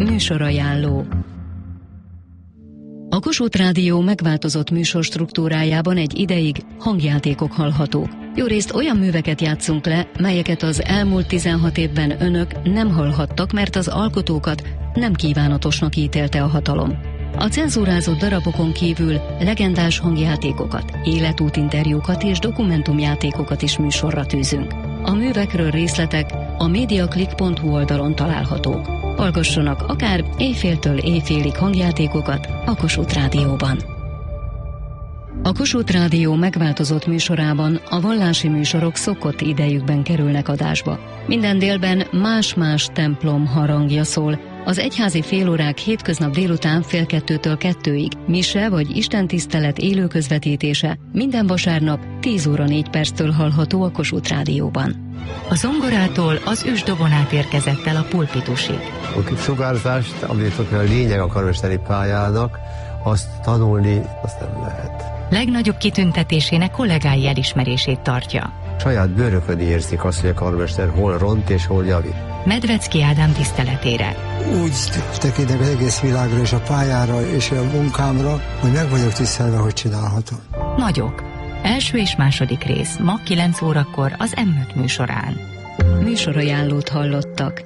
Műsorajánló. A Kossuth Rádió megváltozott műsorstruktúrájában egy ideig hangjátékok hallhatók. Jórészt olyan műveket játszunk le, melyeket az elmúlt 16 évben önök nem hallhattak, mert az alkotókat nem kívánatosnak ítélte a hatalom. A cenzúrázott darabokon kívül legendás hangjátékokat, életútinterjúkat és dokumentumjátékokat is műsorra tűzünk. A művekről részletek a mediaclick.hu oldalon találhatók. Hallgassanak akár éjféltől éjfélig hangjátékokat a Kossuth Rádióban. A Kossuth Rádió megváltozott műsorában a vallási műsorok szokott idejükben kerülnek adásba. Minden délben más-más templom harangja szól, az egyházi félórák hétköznap délután 1:30-től 2-ig, mise vagy istentisztelet élő közvetítése minden vasárnap 10 óra 4 perctől hallható a Kossuth Rádióban. A zongorától az ősdobon át érkezett el a pulpitusig. A sugárzást, amit a lényeg a karmesteri pályának, azt tanulni, azt nem lehet. Legnagyobb kitüntetésének kollégái elismerését tartja. Saját bőrökön érzik azt, hogy a karmester hol ront és hol javít. Medvecki Ádám tiszteletére. Úgy tekintek az egész világra és a pályára és a munkámra, hogy meg vagyok tisztelve, hogy csinálhatom. Nagyok. Első és második rész ma 9 órakor az M5 műsorán. Műsorajánlót hallottak.